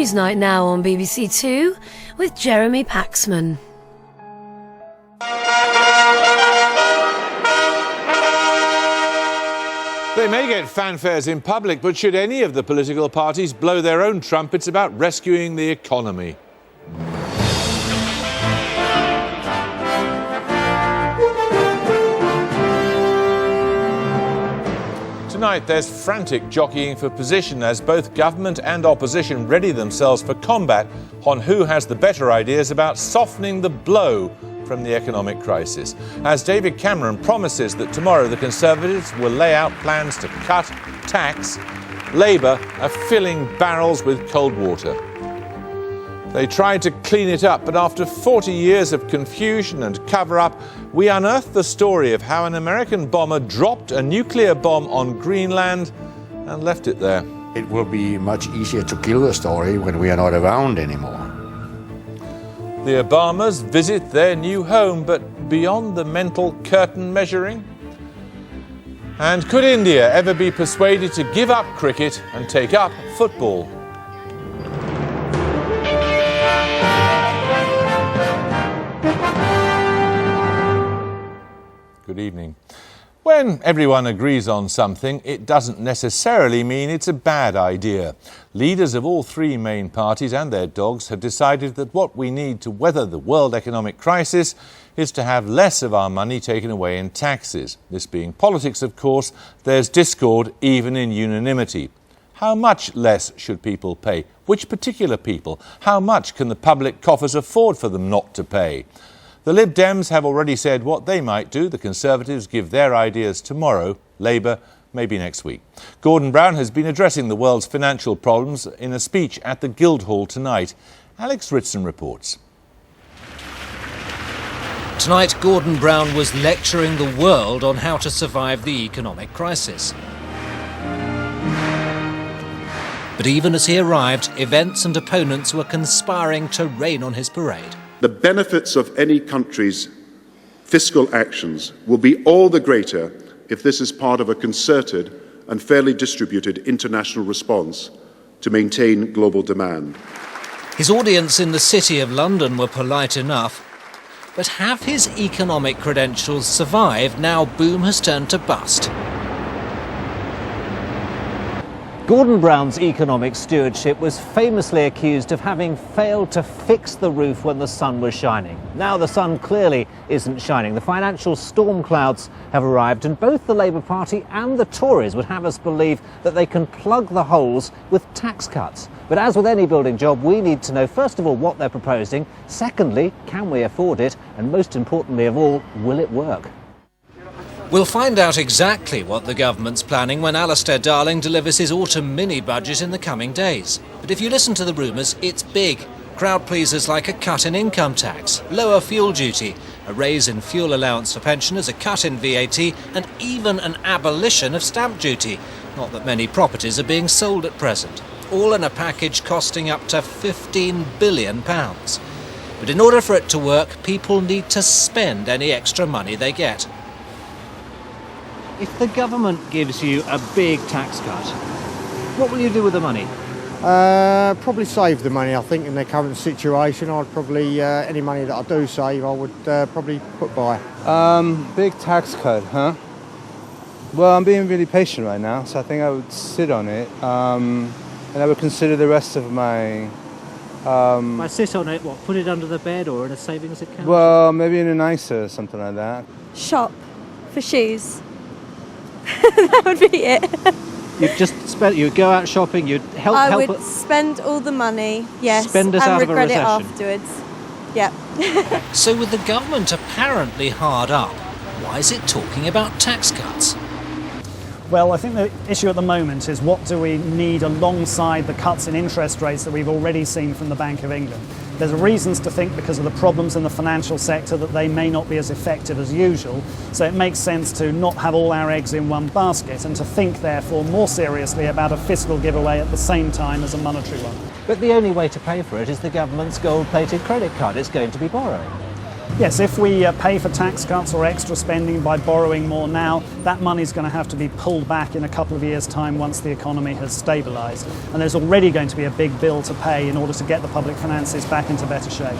Newsnight now on BBC Two with Jeremy Paxman. They may get fanfares in public, but should any of the political parties blow their own trumpets about rescuing the economy? Tonight, there's frantic jockeying for position as both government and opposition ready themselves for combat on who has the better ideas about softening the blow from the economic crisis. As David Cameron promises that tomorrow the Conservatives will lay out plans to cut tax, Labour are filling barrels with cold water. They tried to clean it up, but after 40 years of confusion and cover-up, we unearthed the story of how an American bomber dropped a nuclear bomb on Greenland and left it there. It will be much easier to kill the story when we are not around anymore. The Obamas visit their new home, but beyond the mental curtain measuring? And could India ever be persuaded to give up cricket and take up football? Good evening. When everyone agrees on something, it doesn't necessarily mean it's a bad idea. Leaders of all three main parties and their dogs have decided that what we need to weather the world economic crisis is to have less of our money taken away in taxes. This being politics, of course, there's discord even in unanimity. How much less should people pay? Which particular people? How much can the public coffers afford for them not to pay? The Lib Dems have already said what they might do. The Conservatives give their ideas tomorrow. Labour maybe next week. Gordon Brown has been addressing the world's financial problems in a speech at the Guildhall tonight. Alex Ritson reports. Tonight, Gordon Brown was lecturing the world on how to survive the economic crisis. But even as he arrived, events and opponents were conspiring to rain on his parade. The benefits of any country's fiscal actions will be all the greater if this is part of a concerted and fairly distributed international response to maintain global demand. His audience in the City of London were polite enough, but have his economic credentials survived now boom has turned to bust? Gordon Brown's economic stewardship was famously accused of having failed to fix the roof when the sun was shining. Now the sun clearly isn't shining. The financial storm clouds have arrived, and both the Labour Party and the Tories would have us believe that they can plug the holes with tax cuts. But as with any building job, we need to know, first of all, what they're proposing. Secondly, can we afford it? And most importantly of all, will it work? We'll find out exactly what the government's planning when Alistair Darling delivers his autumn mini-budget in the coming days. But if you listen to the rumours, it's big. Crowd pleasers like a cut in income tax, lower fuel duty, a raise in fuel allowance for pensioners, a cut in VAT, and even an abolition of stamp duty. Not that many properties are being sold at present. All in a package costing up to £15 billion. But in order for it to work, people need to spend any extra money they get. If the government gives you a big tax cut, what will you do with the money? Probably save the money, I think, in the current situation. I'd probably, any money that I do save, I would probably put by. Big tax cut, huh? Well, I'm being really patient right now, so I think I would sit on it, and I would consider the rest of my... By sit on it, what, put it under the bed or in a savings account? Well, maybe in an ISA or something like that. Shop for shoes. That would be it. You'd just spend. You'd go out shopping. You'd help. I would spend all the money. Yes. Spend us out of a recession. And regret it afterwards. Yeah. So with the government apparently hard up, why is it talking about tax cuts? Well, I think the issue at the moment is what do we need alongside the cuts in interest rates that we've already seen from the Bank of England. There's reasons to think, because of the problems in the financial sector, that they may not be as effective as usual. So it makes sense to not have all our eggs in one basket and to think, therefore, more seriously about a fiscal giveaway at the same time as a monetary one. But the only way to pay for it is the government's gold-plated credit card. It's going to be borrowing. Yes, if we pay for tax cuts or extra spending by borrowing more now, that money's going to have to be pulled back in a couple of years' time once the economy has stabilised. And there's already going to be a big bill to pay in order to get the public finances back into better shape.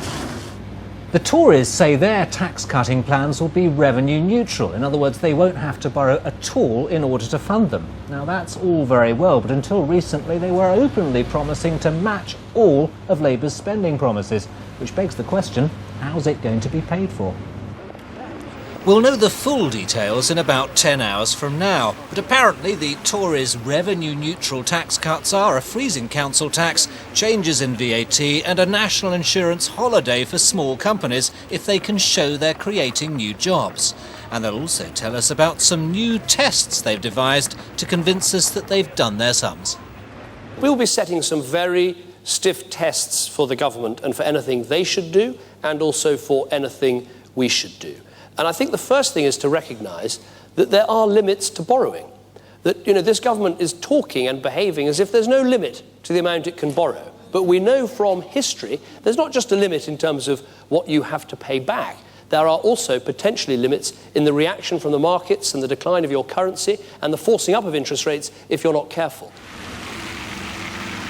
The Tories say their tax-cutting plans will be revenue neutral. In other words, they won't have to borrow at all in order to fund them. Now, that's all very well, but until recently they were openly promising to match all of Labour's spending promises, which begs the question, how's it going to be paid for? We'll know the full details in about 10 hours from now, but apparently the Tories' revenue-neutral tax cuts are a freezing council tax, changes in VAT and a national insurance holiday for small companies if they can show they're creating new jobs. And they'll also tell us about some new tests they've devised to convince us that they've done their sums. We'll be setting some very stiff tests for the government and for anything they should do and also for anything we should do. And I think the first thing is to recognise that there are limits to borrowing. That, this government is talking and behaving as if there's no limit to the amount it can borrow. But we know from history there's not just a limit in terms of what you have to pay back. There are also potentially limits in the reaction from the markets and the decline of your currency and the forcing up of interest rates if you're not careful.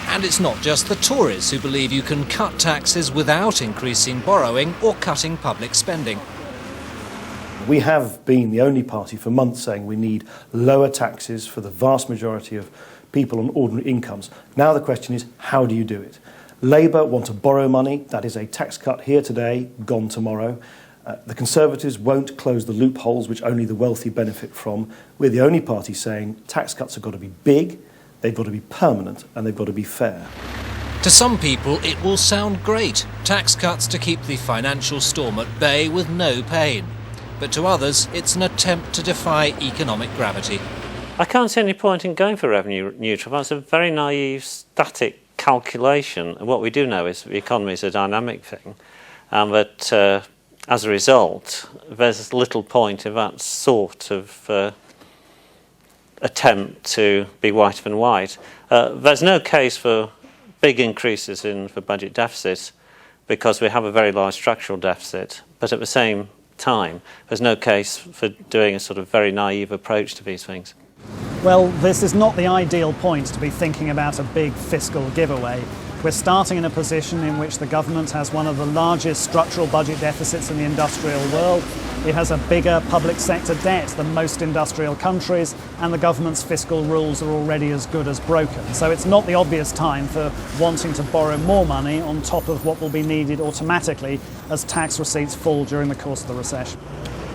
And it's not just the Tories who believe you can cut taxes without increasing borrowing or cutting public spending. We have been the only party for months saying we need lower taxes for the vast majority of people on ordinary incomes. Now the question is, how do you do it? Labour want to borrow money. That is a tax cut here today, gone tomorrow. The Conservatives won't close the loopholes which only the wealthy benefit from. We're the only party saying tax cuts have got to be big, they've got to be permanent, and they've got to be fair. To some people, it will sound great. Tax cuts to keep the financial storm at bay with no pain. But to others, it's an attempt to defy economic gravity. I can't see any point in going for revenue neutral. That's a very naive, static calculation. And what we do know is the economy is a dynamic thing, but as a result, there's little point in that sort of attempt to be whiter than white. There's no case for big increases in the budget deficit because we have a very large structural deficit, but at the same time, there's no case for doing a sort of very naive approach to these things. Well, this is not the ideal point to be thinking about a big fiscal giveaway. We're starting in a position in which the government has one of the largest structural budget deficits in the industrial world. It has a bigger public sector debt than most industrial countries, and the government's fiscal rules are already as good as broken. So it's not the obvious time for wanting to borrow more money on top of what will be needed automatically as tax receipts fall during the course of the recession.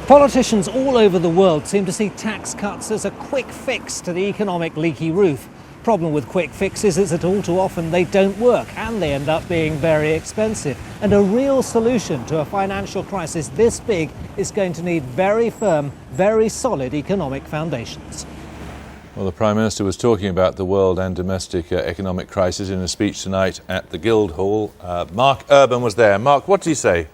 Politicians all over the world seem to see tax cuts as a quick fix to the economic leaky roof. Problem with quick fixes is that all too often they don't work and they end up being very expensive. And a real solution to a financial crisis this big is going to need very firm, very solid economic foundations. Well, the Prime Minister was talking about the world and domestic economic crisis in a speech tonight at the Guildhall. Mark Urban was there. Mark, what did he say?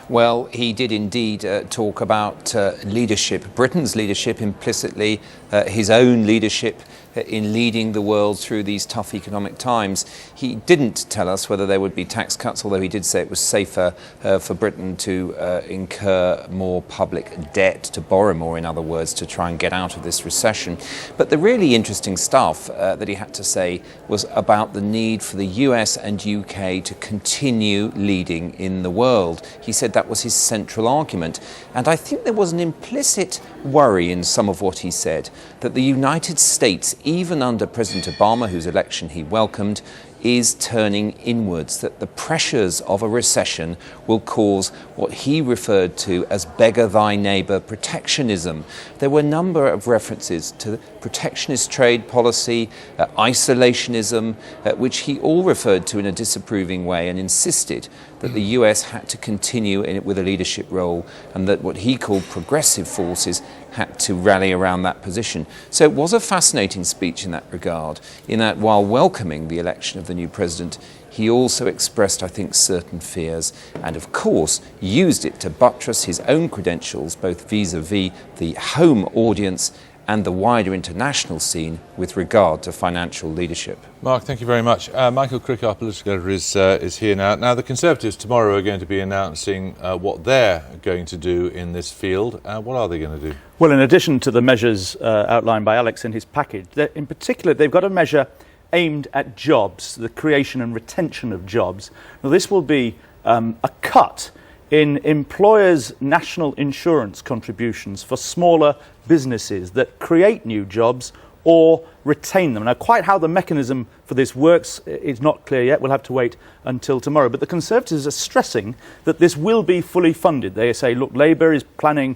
Well, he did indeed talk about leadership, Britain's leadership, implicitly his own leadership in leading the world through these tough economic times. He didn't tell us whether there would be tax cuts, although he did say it was safer for Britain to incur more public debt, to borrow more, in other words, to try and get out of this recession. But the really interesting stuff that he had to say was about the need for the US and UK to continue leading in the world. He said that was his central argument. And I think there was an implicit worry in some of what he said, that the United States, even under President Obama, whose election he welcomed, is turning inwards, that the pressures of a recession will cause what he referred to as beggar thy neighbour protectionism. There were a number of references to protectionist trade policy, isolationism, which he all referred to in a disapproving way, and insisted that the US had to continue in it with a leadership role, and that what he called progressive forces had to rally around that position. So it was a fascinating speech in that regard, in that while welcoming the election of the new president, he also expressed, I think, certain fears, and of course used it to buttress his own credentials, both vis-à-vis the home audience and the wider international scene with regard to financial leadership. Mark, thank you very much. Michael Crick, our political editor, is here now. Now, the Conservatives tomorrow are going to be announcing what they're going to do in this field. What are they going to do? Well, in addition to the measures outlined by Alex in his package, in particular, they've got a measure aimed at jobs, the creation and retention of jobs. Now, this will be a cut in employers' national insurance contributions for smaller businesses that create new jobs or retain them. Now, quite how the mechanism for this works is not clear yet. We'll have to wait until tomorrow. But the Conservatives are stressing that this will be fully funded. They say, look, Labour is planning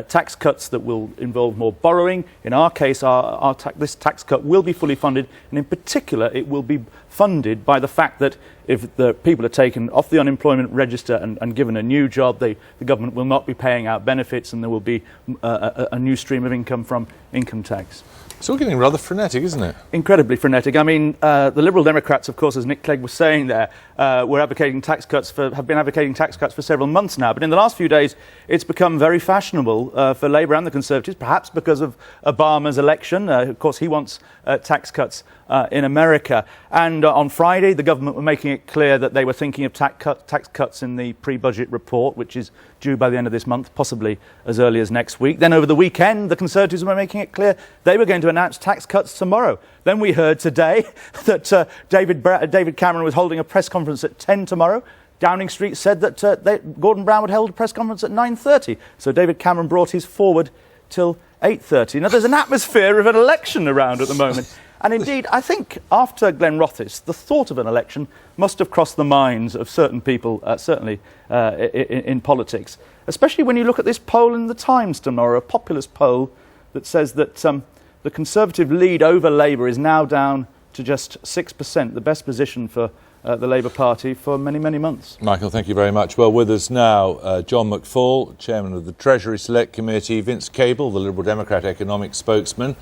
tax cuts that will involve more borrowing. In our case, this tax cut will be fully funded, and in particular, it will be funded by the fact that if the people are taken off the unemployment register and given a new job, the government will not be paying out benefits, and there will be a new stream of income from income tax. It's all getting rather frenetic, isn't it? Incredibly frenetic. I mean, the Liberal Democrats, of course, as Nick Clegg was saying there, have been advocating tax cuts for several months now. But in the last few days, it's become very fashionable for Labour and the Conservatives, perhaps because of Obama's election. Of course, he wants tax cuts in America. And on Friday, the government were making it clear that they were thinking of tax cuts in the pre-budget report, which is due by the end of this month, possibly as early as next week. Then over the weekend, the Conservatives were making it clear they were going to announce tax cuts tomorrow. Then we heard today that David Cameron was holding a press conference at 10 tomorrow. Downing Street said that Gordon Brown would hold a press conference at 9:30. So David Cameron brought his forward till 8:30. Now, there's an atmosphere of an election around at the moment. And indeed, I think after Glen Rothes, the thought of an election must have crossed the minds of certain people, certainly in politics, especially when you look at this poll in the Times tomorrow, a populist poll that says that the Conservative lead over Labour is now down to just 6%, the best position for the Labour Party for many, many months. Michael, thank you very much. Well, with us now, John McFall, Chairman of the Treasury Select Committee, Vince Cable, the Liberal Democrat economic spokesman,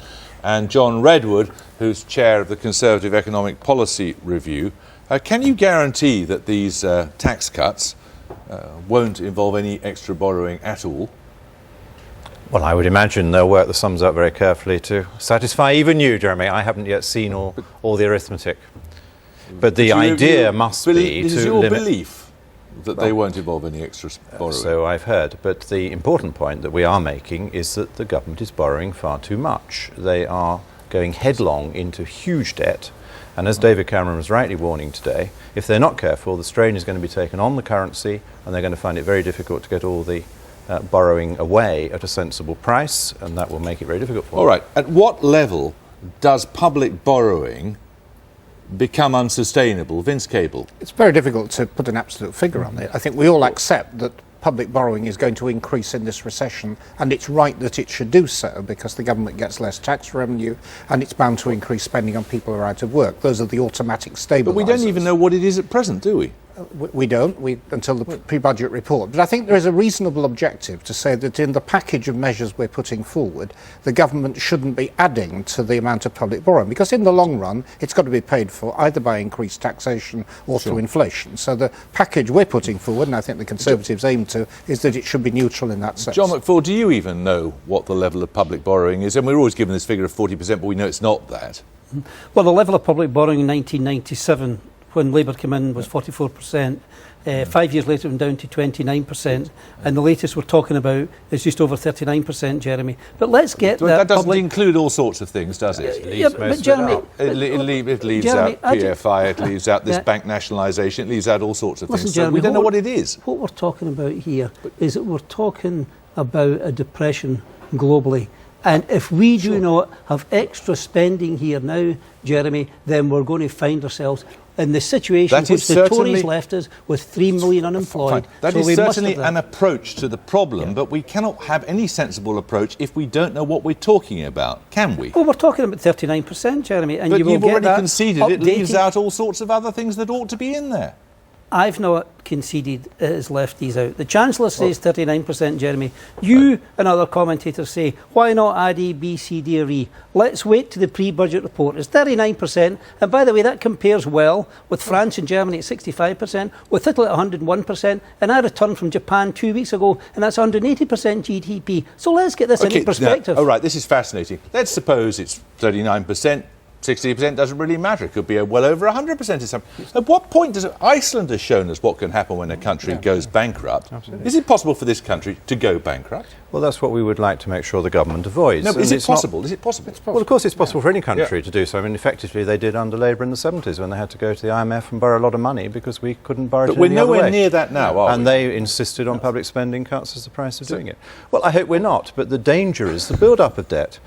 and John Redwood, who's Chair of the Conservative Economic Policy Review. Can you guarantee that these tax cuts won't involve any extra borrowing at all? Well, I would imagine they'll work the sums out very carefully to satisfy even you, Jeremy. I haven't yet seen all the arithmetic. But the idea must be to limit... Is your belief that they won't involve any extra borrowing? So I've heard. But the important point that we are making is that the government is borrowing far too much. They are going headlong into huge debt. And as David Cameron was rightly warning today, if they're not careful, the strain is going to be taken on the currency, and they're going to find it very difficult to get all the borrowing away at a sensible price, and that will make it very difficult for them. All right. At what level does public borrowing become unsustainable? Vince Cable. It's very difficult to put an absolute figure on it. I think we all accept that public borrowing is going to increase in this recession, and it's right that it should do so because the government gets less tax revenue and it's bound to increase spending on people who are out of work. Those are the automatic stabilisers. But we don't even know what it is at present, do we? We don't, until the pre-budget report. But I think there is a reasonable objective to say that in the package of measures we're putting forward, the government shouldn't be adding to the amount of public borrowing, because in the long run, it's got to be paid for either by increased taxation or through inflation. So the package we're putting forward, and I think the Conservatives aim to, is that it should be neutral in that sense. John McFall, do you even know what the level of public borrowing is? And we're always given this figure of 40%, but we know it's not that. Well, the level of public borrowing in 1997, when Labour came in, was 44%. 5 years later, it went down to 29%. And the latest we're talking about is just over 39%, Jeremy. But let's get that doesn't include all sorts of things, does it? Yeah, but Jeremy... It leaves out PFI, it leaves out this bank nationalisation, it leaves out all sorts of things. Listen, Jeremy, so we don't know what it is. What we're talking about here is that we're talking about a depression globally. And if we do not have extra spending here now, Jeremy, then we're going to find ourselves in the situation which the Tories left us with 3 million unemployed. That is certainly an approach to the problem, but we cannot have any sensible approach if we don't know what we're talking about, can we? Well, we're talking about 39%, Jeremy. And but you've already conceded it leaves out all sorts of other things that ought to be in there. I've not conceded it has left these out. The Chancellor says 39%, Jeremy. You and other commentators say, why not add A, B, C, D or E? Let's wait to the pre-budget report. It's 39%, and by the way, that compares well with France and Germany at 65%, with Italy at 101%, and I returned from Japan 2 weeks ago, and that's 180% GDP. So let's get this into perspective. All right, this is fascinating. Let's suppose it's 39%. 60% doesn't really matter. It could be well over 100% or something. At what point does Iceland has shown us what can happen when a country goes bankrupt? Absolutely. Is it possible for this country to go bankrupt? Well, that's what we would like to make sure the government avoids. No, but is it possible? Is it possible? It's possible? Well, of course it's possible for any country to do so. I mean, effectively they did under Labour in the 70s when they had to go to the IMF and borrow a lot of money because we couldn't borrow it any other way. But we're nowhere near that now, are we? And they insisted on public spending cuts as the price of doing it. Well, I hope we're not, but the danger is the build-up of debt.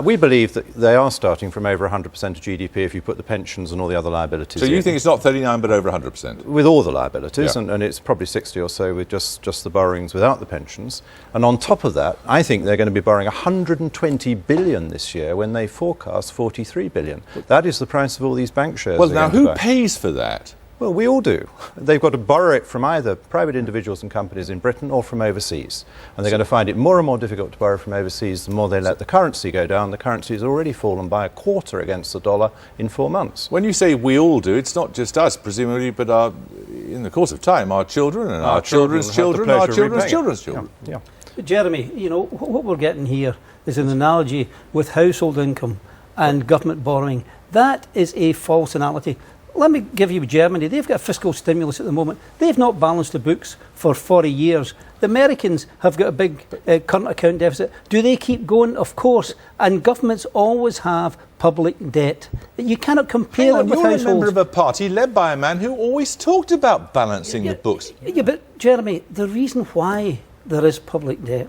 We believe that they are starting from over 100% of GDP if you put the pensions and all the other liabilities in. So you think it's not 39 but over 100%? With all the liabilities, and it's probably 60 or so with just the borrowings without the pensions. And on top of that, I think they're going to be borrowing 120 billion this year when they forecast 43 billion. That is the price of all these bank shares. Well, now who pays for that? Well, we all do. They've got to borrow it from either private individuals and companies in Britain or from overseas. And they're going to find it more and more difficult to borrow from overseas the more they let the currency go down. The currency has already fallen by a quarter against the dollar in 4 months. When you say we all do, it's not just us, presumably, but in the course of time, our children and our children's children, our children's children's children. Yeah. Jeremy, you know, what we're getting here is an analogy with household income and government borrowing. That is a false analogy. Let me give you Germany. They've got a fiscal stimulus at the moment. They've not balanced the books for 40 years. The Americans have got a big current account deficit. Do they keep going? Of course. And governments always have public debt. You cannot compare it with households. You're a member of a party led by a man who always talked about balancing the books. Yeah, but Jeremy, the reason why there is public debt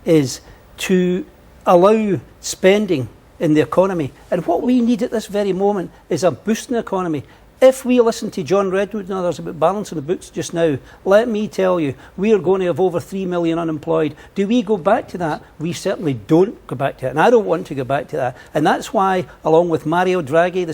is to allow spending in the economy. And what we need at this very moment is a boost in the economy. If we listen to John Redwood and others about balancing the books just now, let me tell you, we are going to have over 3 million unemployed. Do we go back to that? We certainly don't go back to that. And I don't want to go back to that. And that's why, along with Mario Draghi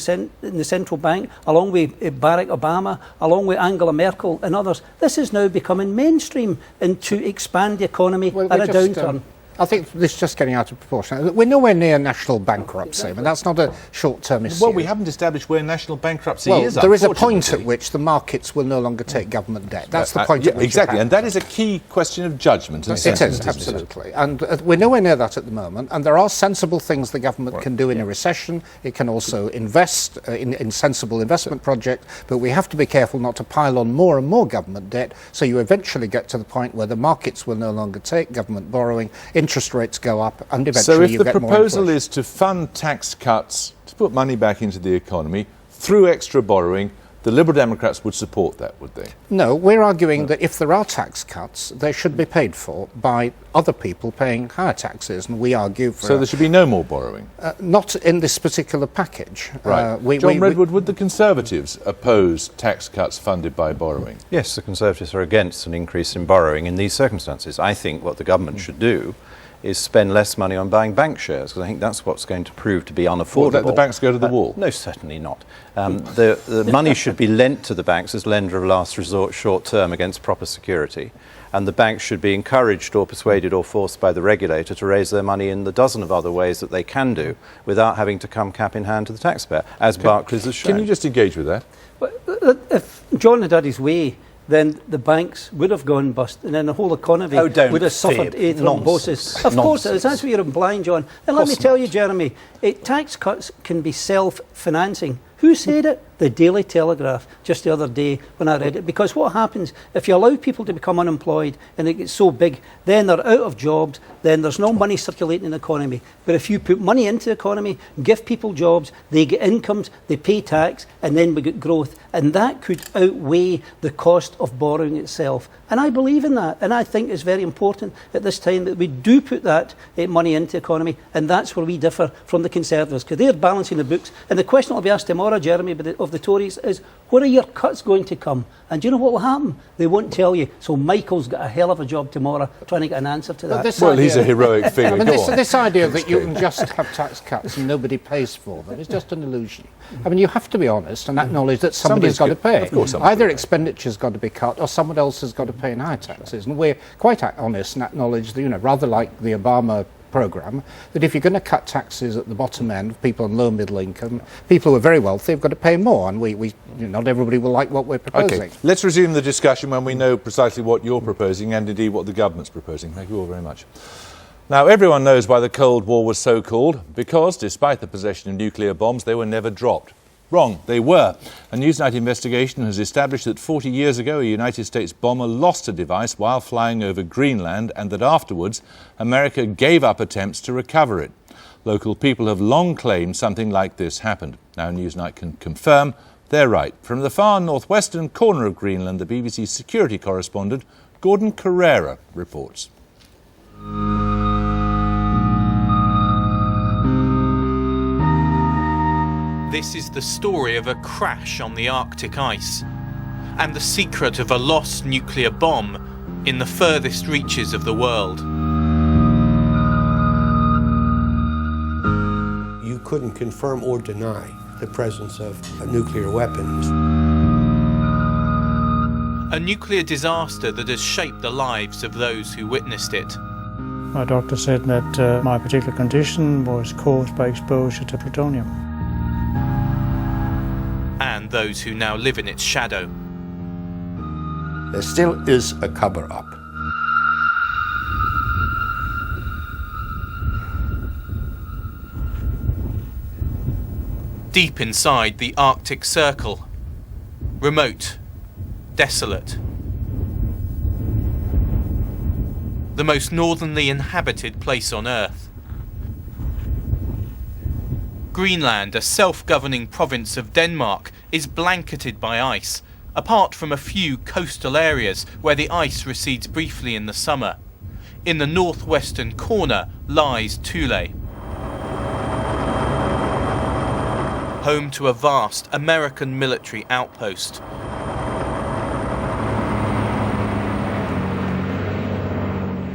in the central bank, along with Barack Obama, along with Angela Merkel and others, this is now becoming mainstream and to expand the economy at a downturn. I think this is just getting out of proportion. We're nowhere near national bankruptcy. I mean, that's not a short-term issue. Well, we haven't established where national bankruptcy is. There is a point at which the markets will no longer take government debt. That's the point at which exactly, and that is a key question of judgment. It is, absolutely. And we're nowhere near that at the moment. And there are sensible things the government can do in a recession. It can also invest in sensible investment projects. But we have to be careful not to pile on more and more government debt, so you eventually get to the point where the markets will no longer take government borrowing, interest rates go up, and eventually you get more inflation. So if the proposal is to fund tax cuts, to put money back into the economy through extra borrowing, the Liberal Democrats would support that, would they? No, we're arguing that if there are tax cuts, they should be paid for by other people paying higher taxes, and we argue for... So there should be no more borrowing? Not in this particular package. Right. John Redwood, would the Conservatives oppose tax cuts funded by borrowing? Yes, the Conservatives are against an increase in borrowing in these circumstances. I think what the government should do is spend less money on buying bank shares, because I think that's what's going to prove to be unaffordable. Let the banks go to the wall? No, certainly not. The money should be lent to the banks as lender of last resort short term against proper security, and the banks should be encouraged or persuaded or forced by the regulator to raise their money in the dozen of other ways that they can do without having to come cap in hand to the taxpayer, as Barclays has shown. Can you just engage with that? If John had had his way, then the banks would have gone bust, and then the whole economy would have suffered a thrombosis. Of course it is. That's what you're implying, John. And let me tell you, Jeremy, tax cuts can be self-financing. Who said it? The Daily Telegraph, just the other day when I read it. Because what happens, if you allow people to become unemployed and it gets so big, then they're out of jobs, then there's no money circulating in the economy. But if you put money into the economy, give people jobs, they get incomes, they pay tax, and then we get growth. And that could outweigh the cost of borrowing itself. And I believe in that. And I think it's very important at this time that we do put that money into the economy. And that's where we differ from the Conservatives, because they're balancing the books. And the question will be asked tomorrow, Jeremy, of of the Tories is, where are your cuts going to come? And do you know what will happen? They won't tell you. So Michael's got a hell of a job tomorrow trying to get an answer to that. Well, he's a heroic figure. I mean, this idea that you can just have tax cuts and nobody pays for them is just an illusion. I mean, you have to be honest and acknowledge that somebody's got to pay. Of course, either expenditure's got to be cut or someone else has got to pay in higher taxes. And we're quite honest and acknowledge that, you know, rather like the Obama programme, that if you're going to cut taxes at the bottom end, people on low middle income, people who are very wealthy have got to pay more, and not everybody will like what we're proposing. Okay, let's resume the discussion when we know precisely what you're proposing and indeed what the government's proposing. Thank you all very much. Now, everyone knows why the Cold War was so called, because despite the possession of nuclear bombs, they were never dropped. Wrong, they were. A Newsnight investigation has established that 40 years ago a United States bomber lost a device while flying over Greenland, and that afterwards America gave up attempts to recover it. Local people have long claimed something like this happened. Now Newsnight can confirm they're right. From the far northwestern corner of Greenland, the BBC security correspondent Gordon Carrera reports. This is the story of a crash on the Arctic ice and the secret of a lost nuclear bomb in the furthest reaches of the world. You couldn't confirm or deny the presence of nuclear weapons. A nuclear disaster that has shaped the lives of those who witnessed it. My doctor said that my particular condition was caused by exposure to plutonium. And those who now live in its shadow. There still is a cover-up. Deep inside the Arctic Circle, remote, desolate. The most northernly inhabited place on Earth. Greenland, a self-governing province of Denmark, is blanketed by ice, apart from a few coastal areas where the ice recedes briefly in the summer. In the northwestern corner lies Thule, home to a vast American military outpost.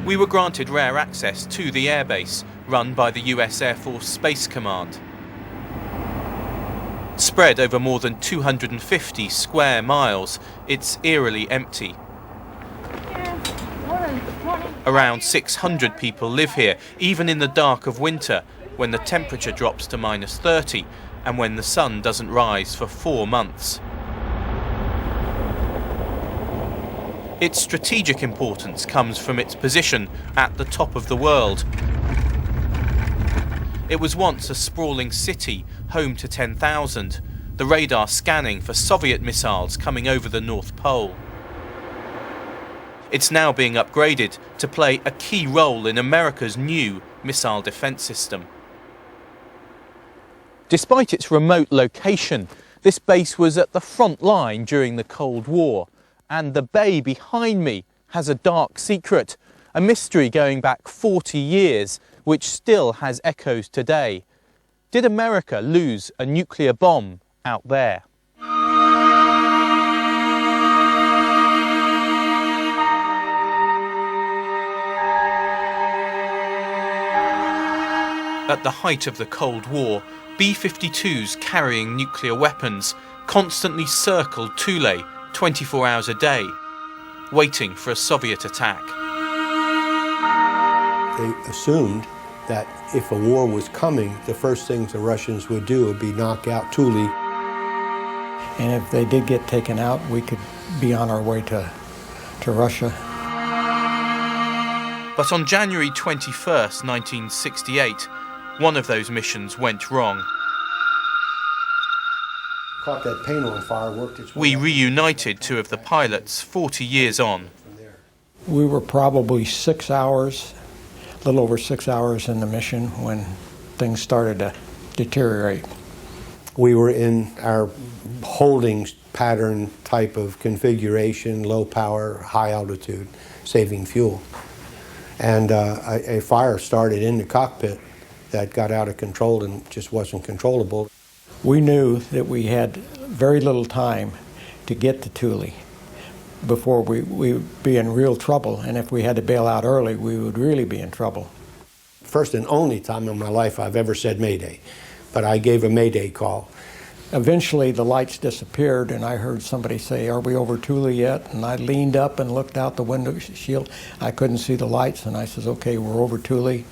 We were granted rare access to the airbase, run by the US Air Force Space Command. Spread over more than 250 square miles, it's eerily empty. Around 600 people live here, even in the dark of winter, when the temperature drops to -30 and when the sun doesn't rise for 4 months. Its strategic importance comes from its position at the top of the world. It was once a sprawling city, home to 10,000, the radar scanning for Soviet missiles coming over the North Pole. It's now being upgraded to play a key role in America's new missile defense system. Despite its remote location, this base was at the front line during the Cold War, and the bay behind me has a dark secret, a mystery going back 40 years, which still has echoes today. Did America lose a nuclear bomb out there? At the height of the Cold War, B-52s carrying nuclear weapons constantly circled Thule 24 hours a day, waiting for a Soviet attack. They assumed that if a war was coming, the first things the Russians would do would be knock out Thule. And if they did get taken out, we could be on our way to Russia. But on January 21st, 1968, one of those missions went wrong. Caught that paint on fire, worked its way We up. reunited two of the pilots 40 years on. We were probably 6 hours, a little over 6 hours in the mission when things started to deteriorate. We were in our holding pattern type of configuration, low power, high altitude, saving fuel. And a fire started in the cockpit that got out of control and just wasn't controllable. We knew that we had very little time to get to Thule before we'd be in real trouble. And if we had to bail out early, we would really be in trouble. First and only time in my life I've ever said Mayday, but I gave a Mayday call. Eventually the lights disappeared and I heard somebody say, "Are we over Thule yet?" And I leaned up and looked out the window shield. I couldn't see the lights and I says, "Okay, we're over Thule."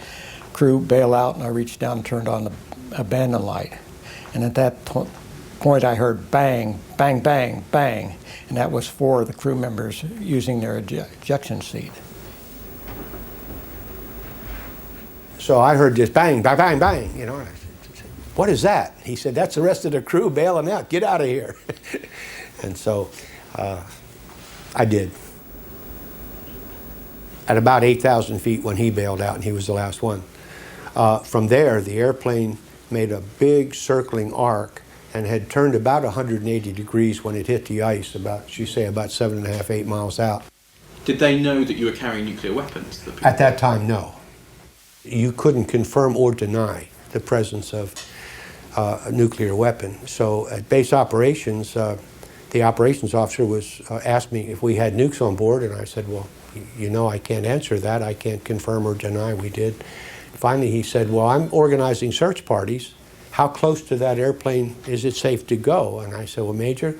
Crew bail out, and I reached down and turned on the abandon light. And at that point I heard bang, bang, bang, bang, and that was 4 of the crew members using their ejection seat. So I heard this bang, bang, bang, bang, you know. And I said, "What is that?" He said, "That's the rest of the crew bailing out. Get out of here." And so I did. At about 8,000 feet when he bailed out, and he was the last one. From there, the airplane made a big circling arc and had turned about 180 degrees when it hit the ice, about 7.5, 8 miles out. Did they know that you were carrying nuclear weapons? At that time, no. You couldn't confirm or deny the presence of a nuclear weapon. So at base operations, the operations officer asked me if we had nukes on board, and I said, "Well, you know, I can't answer that. I can't confirm or deny we did." Finally, he said, "Well, I'm organizing search parties. How close to that airplane is it safe to go?" And I said, "Well, Major,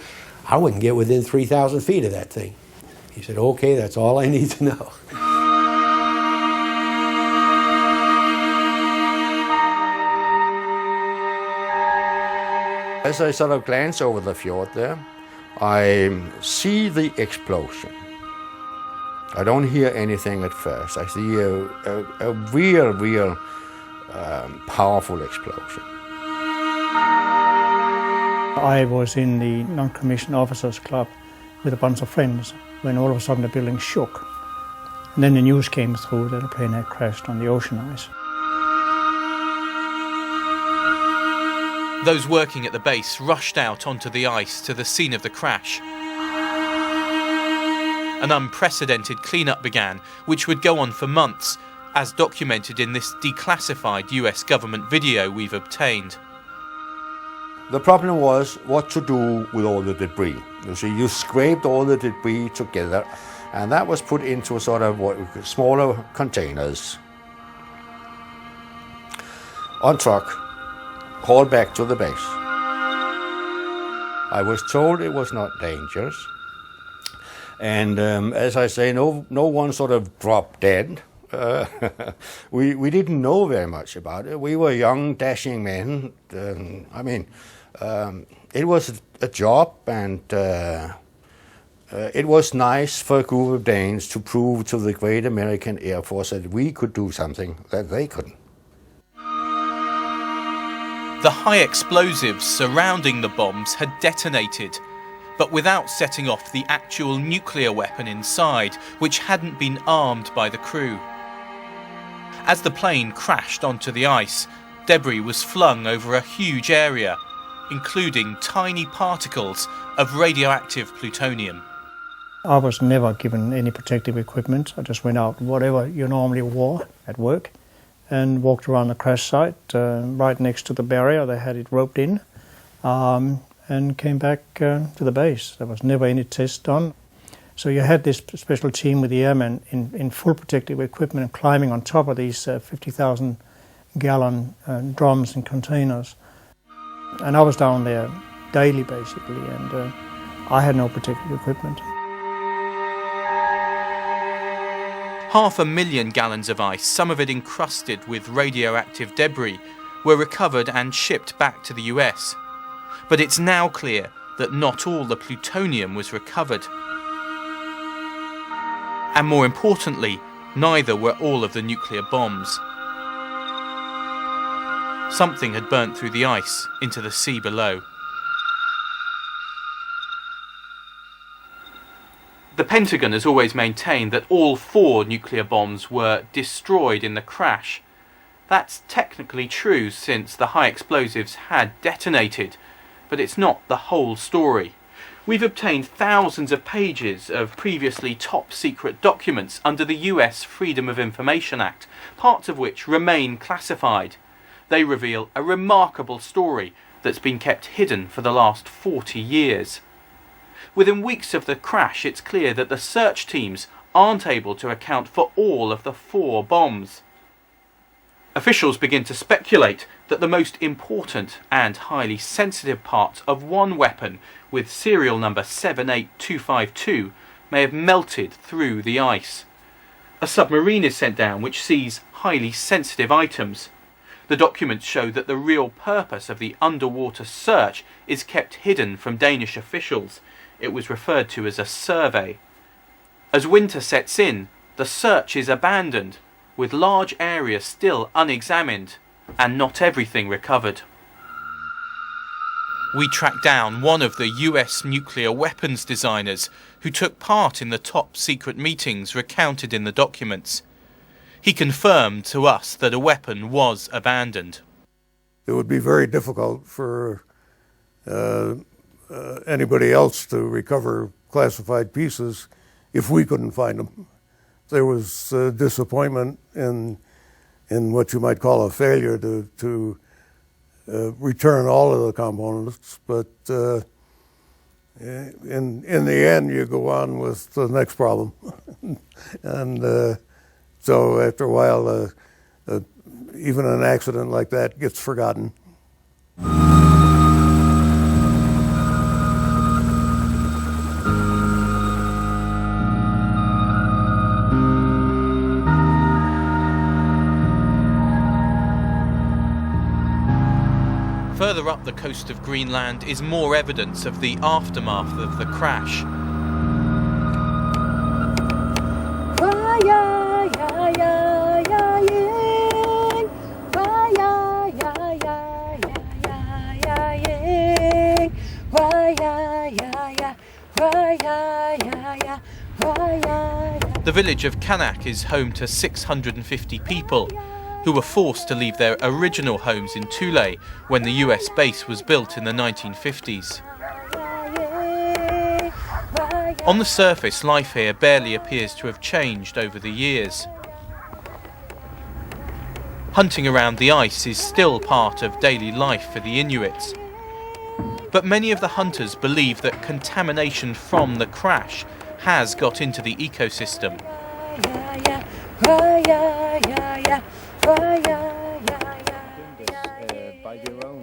I wouldn't get within 3,000 feet of that thing." He said, "Okay, that's all I need to know." As I sort of glance over the fjord there, I see the explosion. I don't hear anything at first. I see a real powerful explosion. I was in the non-commissioned officers club with a bunch of friends when all of a sudden the building shook. And then the news came through that a plane had crashed on the ocean ice. Those working at the base rushed out onto the ice to the scene of the crash. An unprecedented cleanup began, which would go on for months, as documented in this declassified US government video we've obtained. The problem was what to do with all the debris. You see, you scraped all the debris together, and that was put into sort of smaller containers on truck, hauled back to the base. I was told it was not dangerous, and as I say, no one sort of dropped dead. We didn't know very much about it. We were young, dashing men. It was a job, and it was nice for a group of Danes to prove to the great American Air Force that we could do something that they couldn't. The high explosives surrounding the bombs had detonated, but without setting off the actual nuclear weapon inside, which hadn't been armed by the crew. As the plane crashed onto the ice, debris was flung over a huge area, including tiny particles of radioactive plutonium. I was never given any protective equipment. I just went out whatever you normally wore at work and walked around the crash site right next to the barrier. They had it roped in and came back to the base. There was never any test done. So you had this special team with the airmen in full protective equipment climbing on top of these 50,000 gallon drums and containers. And I was down there daily basically, and I had no protective equipment. 500,000 gallons of ice, some of it encrusted with radioactive debris, were recovered and shipped back to the US. But it's now clear that not all the plutonium was recovered. And more importantly, neither were all of the nuclear bombs. Something had burnt through the ice into the sea below. The Pentagon has always maintained that all 4 nuclear bombs were destroyed in the crash. That's technically true since the high explosives had detonated, but it's not the whole story. We've obtained thousands of pages of previously top-secret documents under the US Freedom of Information Act, parts of which remain classified. They reveal a remarkable story that's been kept hidden for the last 40 years. Within weeks of the crash, it's clear that the search teams aren't able to account for all of the 4 bombs. Officials begin to speculate that the most important and highly sensitive parts of one weapon with serial number 78252 may have melted through the ice. A submarine is sent down which sees highly sensitive items. The documents show that the real purpose of the underwater search is kept hidden from Danish officials. It was referred to as a survey. As winter sets in, the search is abandoned, with large areas still unexamined and not everything recovered. We tracked down one of the US nuclear weapons designers who took part in the top secret meetings recounted in the documents. He confirmed to us that a weapon was abandoned. It would be very difficult for anybody else to recover classified pieces if we couldn't find them. There was disappointment in what you might call a failure to return all of the components, but in the end you go on with the next problem. And so after a while even an accident like that gets forgotten. Further up the coast of Greenland is more evidence of the aftermath of the crash. The village of Kanak is home to 650 people who were forced to leave their original homes in Thule when the US base was built in the 1950s. On the surface, life here barely appears to have changed over the years. Hunting around the ice is still part of daily life for the Inuits. But many of the hunters believe that contamination from the crash has got into the ecosystem.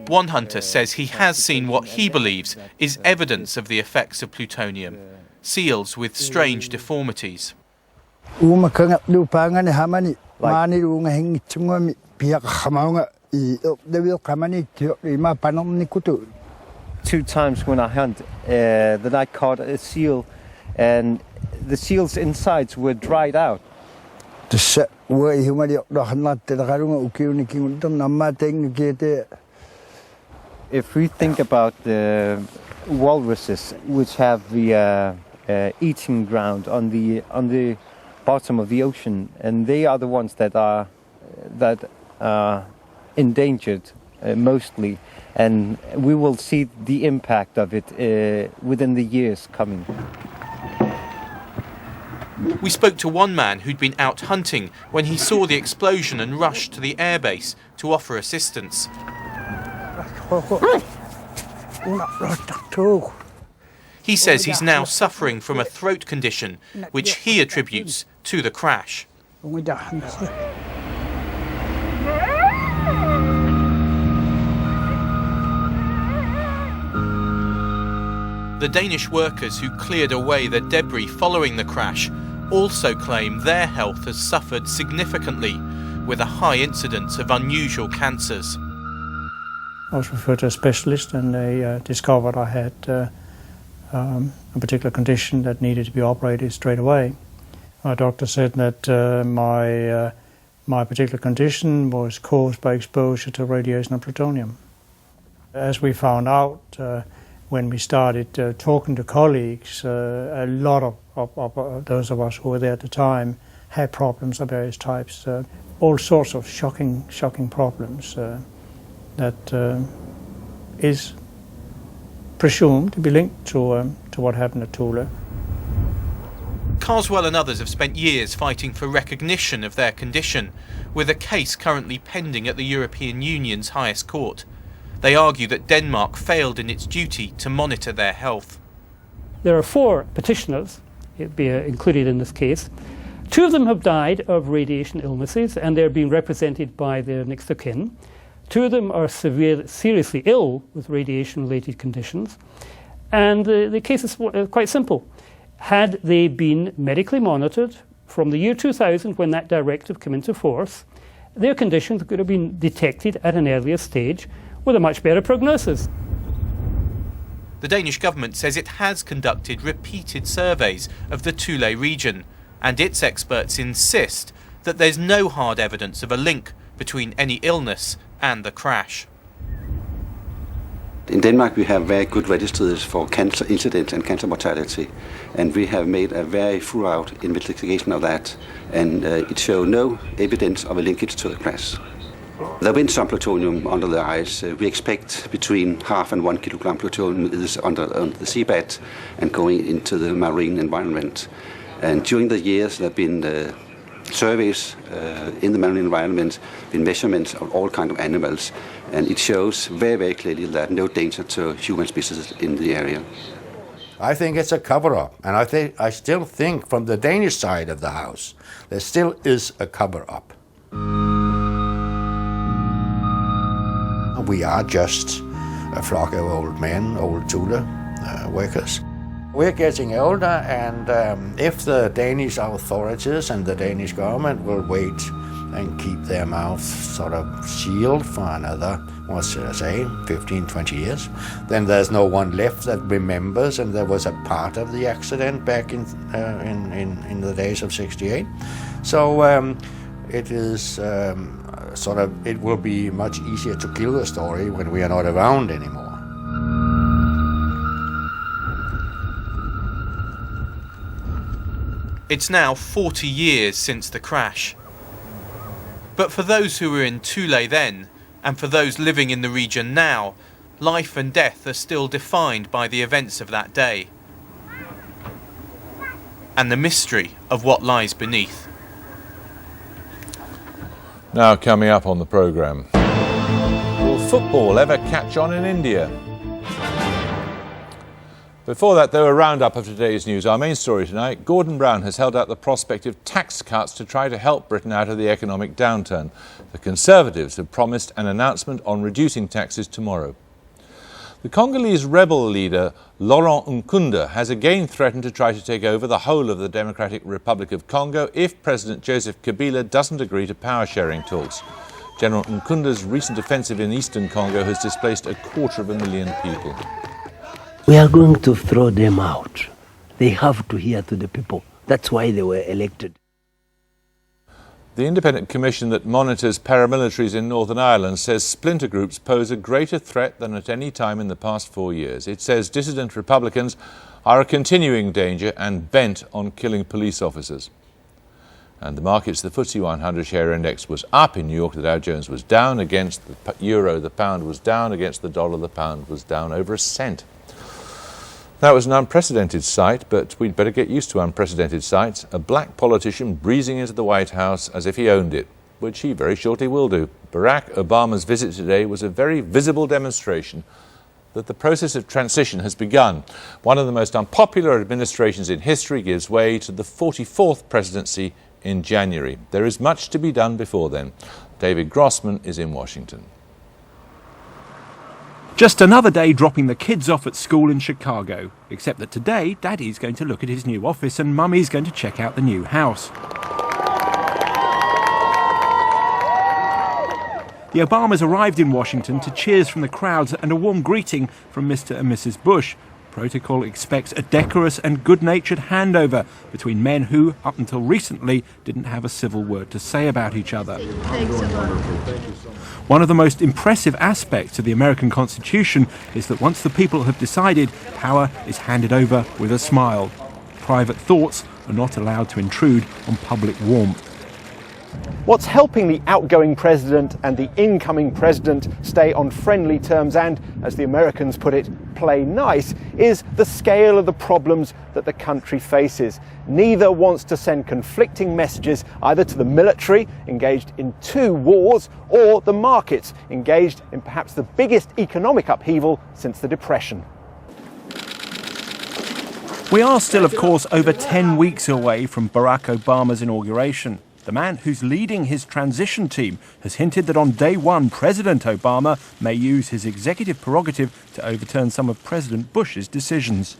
One hunter says he has seen what he believes is evidence of the effects of plutonium, seals with strange deformities. Two times when I hunt, that I caught a seal and the seal's insides were dried out. If we think about the walruses, which have the eating ground on the bottom of the ocean, and they are the ones that are endangered mostly, and we will see the impact of it within the years coming. We spoke to one man who'd been out hunting when he saw the explosion and rushed to the airbase to offer assistance. He says he's now suffering from a throat condition, which he attributes to the crash. The Danish workers who cleared away the debris following the crash also claim their health has suffered significantly, with a high incidence of unusual cancers. I was referred to a specialist, and they discovered I had a particular condition that needed to be operated straight away. My doctor said that my particular condition was caused by exposure to radiation of plutonium. As we found out when we started talking to colleagues, a lot of those of us who were there at the time had problems of various types, all sorts of shocking problems that is presumed to be linked to what happened at Thule. Carswell and others have spent years fighting for recognition of their condition, with a case currently pending at the European Union's highest court. They argue that Denmark failed in its duty to monitor their health. There are 4 petitioners included in this case. 2 of them have died of radiation illnesses, and they're being represented by their next of kin. 2 of them are seriously ill with radiation-related conditions. And the case is quite simple. Had they been medically monitored from the year 2000, when that directive came into force, their conditions could have been detected at an earlier stage with a much better prognosis. The Danish government says it has conducted repeated surveys of the Thule region, and its experts insist that there's no hard evidence of a link between any illness and the crash. In Denmark we have very good registries for cancer incidence and cancer mortality, and we have made a very thorough investigation of that, and it shows no evidence of a linkage to the crash. There been some plutonium under the ice. We expect between 0.5 and 1 kilogram plutonium is under the seabed and going into the marine environment. And during the years there have been surveys in the marine environment, been measurements of all kinds of animals, and it shows very, very clearly that no danger to human species in the area. I think it's a cover-up, and I still think from the Danish side of the house, there still is a cover-up. We are just a flock of old men, old Thule workers. We're getting older, and if the Danish authorities and the Danish government will wait and keep their mouths sort of sealed for another, what should I say, 15, 20 years, then there's no one left that remembers, and there was a part of the accident back in the days of '68. So it is it will be much easier to kill the story when we are not around anymore. It's now 40 years since the crash. But for those who were in Thule then, and for those living in the region now, life and death are still defined by the events of that day and the mystery of what lies beneath. Now coming up on the programme. Will football ever catch on in India? Before that, though, a roundup of today's news. Our main story tonight, Gordon Brown has held out the prospect of tax cuts to try to help Britain out of the economic downturn. The Conservatives have promised an announcement on reducing taxes tomorrow. The Congolese rebel leader Laurent Nkunda has again threatened to try to take over the whole of the Democratic Republic of Congo if President Joseph Kabila doesn't agree to power-sharing talks. General Nkunda's recent offensive in eastern Congo has displaced 250,000 people. We are going to throw them out. They have to hear to the people. That's why they were elected. The independent commission that monitors paramilitaries in Northern Ireland says splinter groups pose a greater threat than at any time in the past 4 years. It says dissident Republicans are a continuing danger and bent on killing police officers. And the markets, the FTSE 100 share index was up in New York. The Dow Jones was down against the euro. The pound was down against the dollar. The pound was down over a cent. That was an unprecedented sight, but we'd better get used to unprecedented sights. A black politician breezing into the White House as if he owned it, which he very shortly will do. Barack Obama's visit today was a very visible demonstration that the process of transition has begun. One of the most unpopular administrations in history gives way to the 44th presidency in January. There is much to be done before then. David Grossman is in Washington. Just another day dropping the kids off at school in Chicago, except that today Daddy's going to look at his new office and Mummy's going to check out the new house. The Obamas arrived in Washington to cheers from the crowds and a warm greeting from Mr. and Mrs. Bush. Protocol expects a decorous and good-natured handover between men who, up until recently, didn't have a civil word to say about each other. One of the most impressive aspects of the American Constitution is that once the people have decided, power is handed over with a smile. Private thoughts are not allowed to intrude on public warmth. What's helping the outgoing president and the incoming president stay on friendly terms and, as the Americans put it, play nice, is the scale of the problems that the country faces. Neither wants to send conflicting messages either to the military, engaged in 2 wars, or the markets, engaged in perhaps the biggest economic upheaval since the Depression. We are still, of course, over 10 weeks away from Barack Obama's inauguration. The man who's leading his transition team has hinted that on day one, President Obama may use his executive prerogative to overturn some of President Bush's decisions.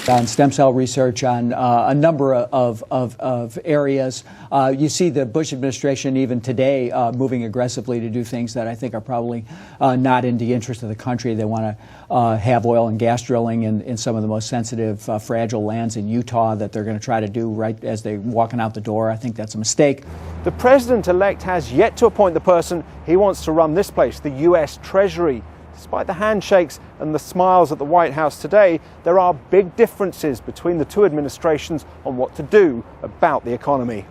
On stem cell research, on a number of areas. You see the Bush administration even today moving aggressively to do things that I think are probably not in the interest of the country. They want to have oil and gas drilling in some of the most sensitive, fragile lands in Utah that they're going to try to do right as they're walking out the door. I think that's a mistake. The president-elect has yet to appoint the person he wants to run this place, the US Treasury. Despite the handshakes and the smiles at the White House today, there are big differences between the 2 administrations on what to do about the economy.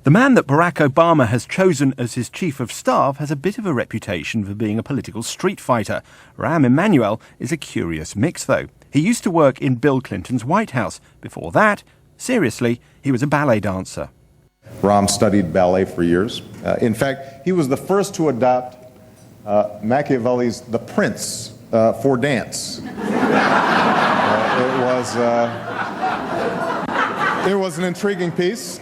The man that Barack Obama has chosen as his chief of staff has a bit of a reputation for being a political street fighter. Rahm Emanuel is a curious mix, though. He used to work in Bill Clinton's White House. Before that, seriously, he was a ballet dancer. Rahm studied ballet for years. In fact, he was the first to adopt Machiavelli's The Prince for dance. It was an intriguing piece.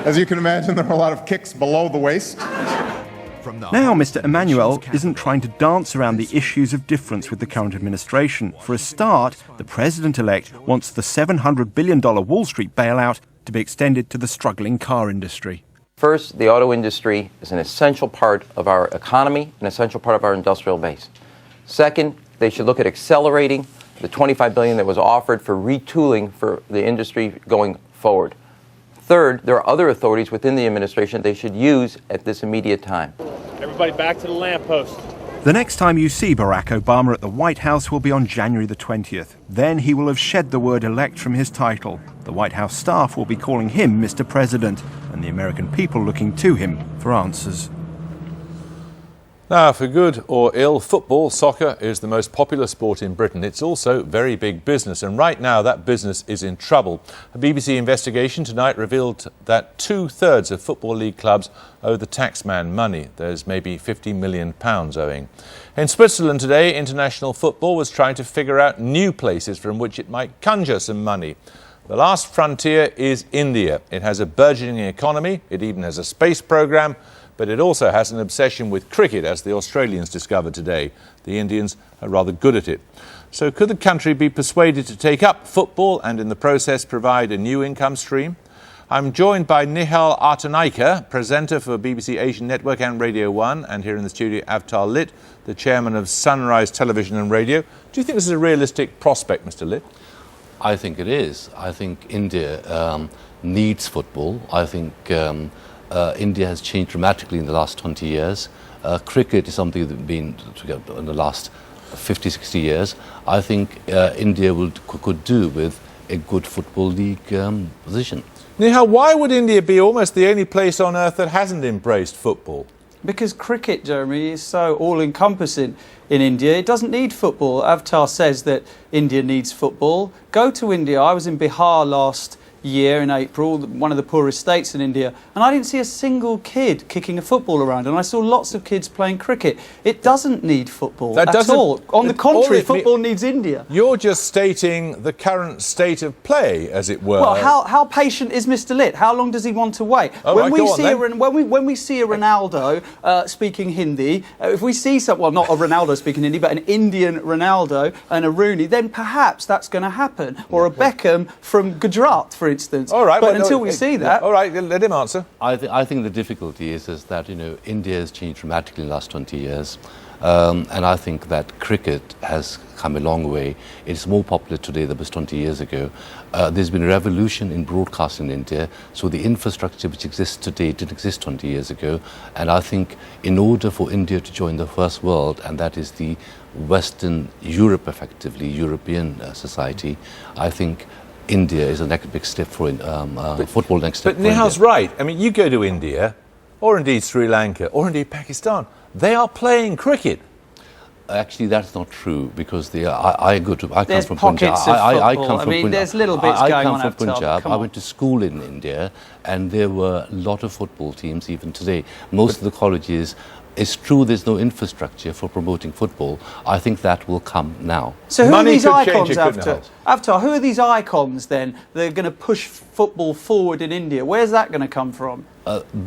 As you can imagine, there were a lot of kicks below the waist. Now, Mr. Emanuel isn't trying to dance around the issues of difference with the current administration. For a start, the president-elect wants the $700 billion Wall Street bailout to be extended to the struggling car industry. First, the auto industry is an essential part of our economy, an essential part of our industrial base. Second, they should look at accelerating the $25 billion that was offered for retooling for the industry going forward. Third, there are other authorities within the administration they should use at this immediate time. Everybody back to the lamppost. The next time you see Barack Obama at the White House will be on January the 20th. Then he will have shed the word elect from his title. The White House staff will be calling him Mr. President, and the American people looking to him for answers. Now, for good or ill, football, soccer, is the most popular sport in Britain. It's also very big business, and right now that business is in trouble. A BBC investigation tonight revealed that 2/3 of Football League clubs owe the taxman money. There's maybe £50 million owing. In Switzerland today, international football was trying to figure out new places from which it might conjure some money. The last frontier is India. It has a burgeoning economy, it even has a space programme, but it also has an obsession with cricket, as the Australians discovered today. The Indians are rather good at it. So could the country be persuaded to take up football and in the process provide a new income stream? I'm joined by Nihal Artanaika, presenter for BBC Asian Network and Radio 1, and here in the studio Avtar Lit, the chairman of Sunrise Television and Radio. Do you think this is a realistic prospect, Mr. Lit? I think it is. I think India needs football. I think India has changed dramatically in the last 20 years. Cricket is something that's been in the last 50, 60 years. I think India could do with a good football league position. Nihal, why would India be almost the only place on earth that hasn't embraced football? Because cricket, Jeremy, is so all-encompassing in India. It doesn't need football. Avtar says that India needs football. Go to India. I was in Bihar last year in April, one of the poorest states in India, and I didn't see a single kid kicking a football around, and I saw lots of kids playing cricket. It doesn't need football at all. On the contrary, football needs India. You're just stating the current state of play, as it were. Well, how patient is Mr. Lit? How long does he want to wait? When we see a Ronaldo speaking Hindi, if we see someone, not a Ronaldo speaking Hindi, but an Indian Ronaldo and a Rooney, then perhaps that's going to happen. Or a Beckham from Gujarat, for instance. All right, but until we see that... All right, let him answer. I think the difficulty is that, India has changed dramatically in the last 20 years. And I think that cricket has come a long way. It's more popular today than it was 20 years ago. There's been a revolution in broadcasting in India, so the infrastructure which exists today didn't exist 20 years ago. And I think in order for India to join the first world, and that is the Western Europe, effectively, European society, I think India is a big step for football next step. But Nihal's right. I mean, you go to India, or indeed Sri Lanka, or indeed Pakistan, they are playing cricket. Actually, that's not true because I come There's from pockets Punjab. of I football. come from mean, Punjab. there's little bits I going come on from Avtar. Punjab. Come I on. went to school in India, and there were a lot of football teams even today. Most of the colleges. It's true there's no infrastructure for promoting football. I think that will come now. So who Money are these could change icons, it, couldn't Avtar? it? Avtar, who are these icons then that are going to push football forward in India? Where's that going to come from?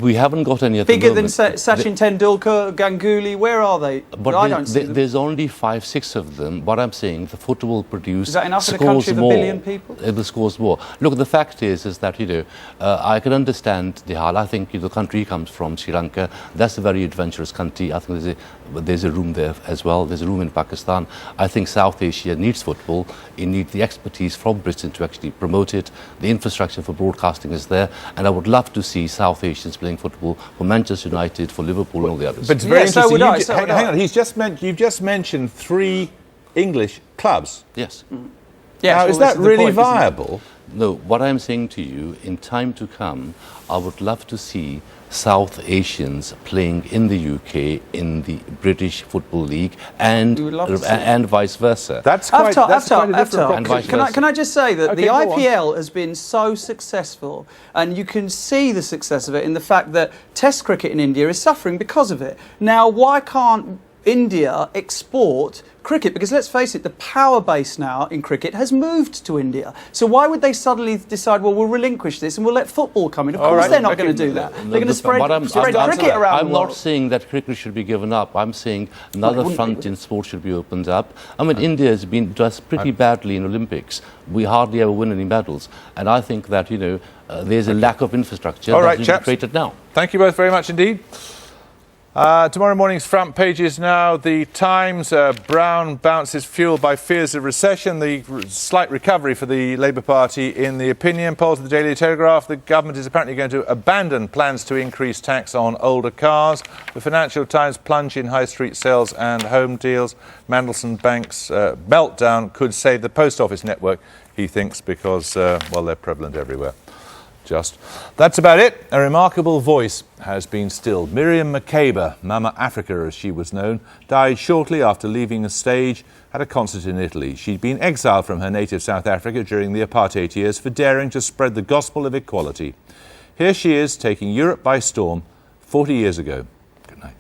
We haven't got any at the Bigger than moment. Sachin Tendulkar, Ganguly, where are they? But I don't see them. there's only 5, 6 of them. What I'm saying, the football will produce. Is that enough in a scores country of more. 1 billion people? It will scores more. Look, the fact is that I can understand Nihal. I think the country he comes from, Sri Lanka, that's a very adventurous country. I think there's a room there as well. There's a room in Pakistan. I think South Asia needs football. It needs the expertise from Britain to actually promote it. The infrastructure for broadcasting is there, and I would love to see South Asians playing football for Manchester United, for Liverpool, and all the others. But it's very so interesting. would I. Hang on, you've just mentioned 3 English clubs. Yes. Yes, now, well, is that this the really point, isn't it? viable? No, what I'm saying to you, in time to come, I would love to see South Asians playing in the UK in the British Football League and vice versa. That's quite a different Avtar, can I just say that Okay, the go on. IPL has been so successful, and you can see the success of it in the fact that Test cricket in India is suffering because of it. Now, why can't India export cricket? Because let's face it, the power base now in cricket has moved to India. So why would they suddenly decide, well, we'll relinquish this and we'll let football come in? Of course they're not going to do that. They're going to spread cricket around I'm the world. not saying that cricket should be given up. I'm saying another front in sport should be opened up. I mean, India has been does pretty badly in Olympics. We hardly ever win any medals. And I think that, there's a lack of infrastructure that needs to be created now. Thank you both very much indeed. Tomorrow morning's front pages now. The Times, Brown bounces fuelled by fears of recession. The slight recovery for the Labour Party in the opinion polls of the Daily Telegraph. The government is apparently going to abandon plans to increase tax on older cars. The Financial Times, plunge in high street sales and home deals. Mandelson Bank's meltdown could save the post office network, he thinks, because, they're prevalent everywhere. That's about it. A remarkable voice has been stilled. Miriam Makeba, Mama Africa as she was known, died shortly after leaving the stage at a concert in Italy. She'd been exiled from her native South Africa during the apartheid years for daring to spread the gospel of equality. Here she is, taking Europe by storm 40 years ago. Good night.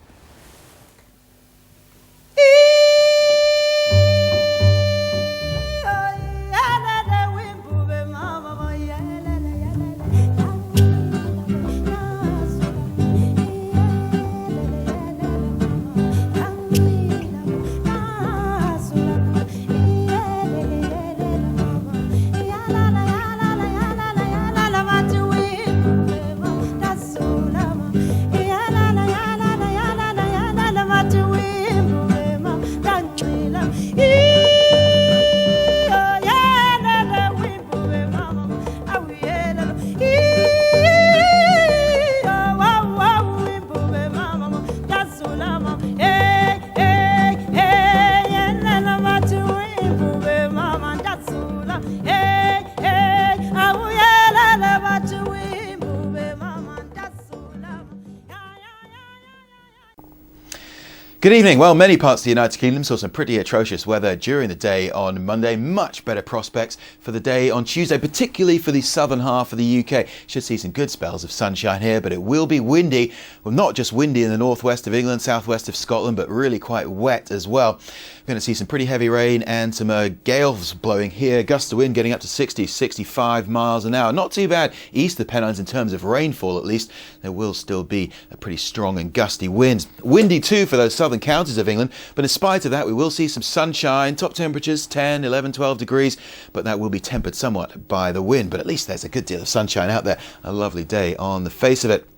Good evening. Well, many parts of the United Kingdom saw some pretty atrocious weather during the day on Monday. Much better prospects for the day on Tuesday, particularly for the southern half of the UK. Should see some good spells of sunshine here, but it will be windy. Well, not just windy in the northwest of England, southwest of Scotland, but really quite wet as well. We're going to see some pretty heavy rain and some gales blowing here. Gusts of wind getting up to 60, 65 miles an hour. Not too bad east of the Pennines in terms of rainfall, at least. There will still be a pretty strong and gusty wind. Windy too for those southern counties of England, but in spite of that we will see some sunshine. Top temperatures 10, 11, 12 degrees, but that will be tempered somewhat by the wind. But at least there's a good deal of sunshine out there. A lovely day on the face of it.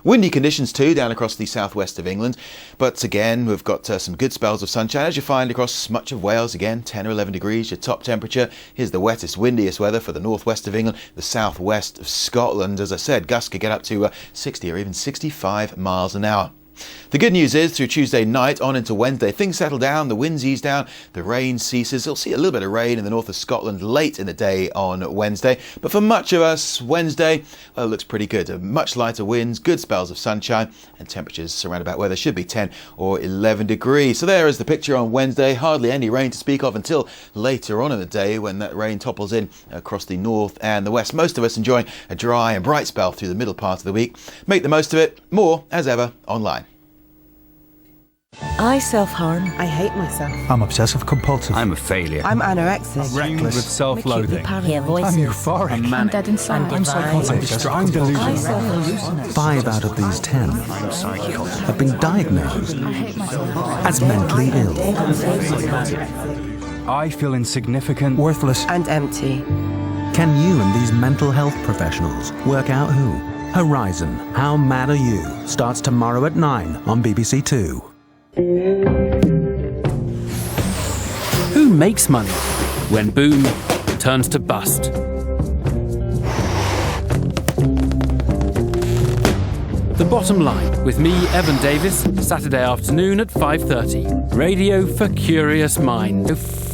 Windy conditions too down across the southwest of England, but again we've got some good spells of sunshine as you find across much of Wales. Again 10 or 11 degrees your top temperature. Here's the wettest, windiest weather for the northwest of England, the southwest of Scotland. As I said, gusts could get up to 60 or even 65 miles an hour. The good news is, through Tuesday night on into Wednesday, things settle down, the winds ease down, the rain ceases. You'll see a little bit of rain in the north of Scotland late in the day on Wednesday. But for much of us, Wednesday, well, it looks pretty good. Much lighter winds, good spells of sunshine, and temperatures around about where there should be 10 or 11 degrees. So there is the picture on Wednesday. Hardly any rain to speak of until later on in the day when that rain topples in across the north and the west. Most of us enjoying a dry and bright spell through the middle part of the week. Make the most of it. More, as ever, online. I self-harm. I hate myself. I'm obsessive compulsive. I'm a failure. I'm anorexic. Reckless. With self-loathing. I'm euphoric. I'm dead inside. I'm psychotic. I'm delusional. 5 out of these 10 have been diagnosed as mentally ill. I feel insignificant, worthless, and empty. Can you and these mental health professionals work out who? Horizon, How Mad Are You? Starts tomorrow at 9 on BBC Two. Who makes money when boom turns to bust? The Bottom Line with me, Evan Davis, Saturday afternoon at 5:30. Radio for Curious Minds.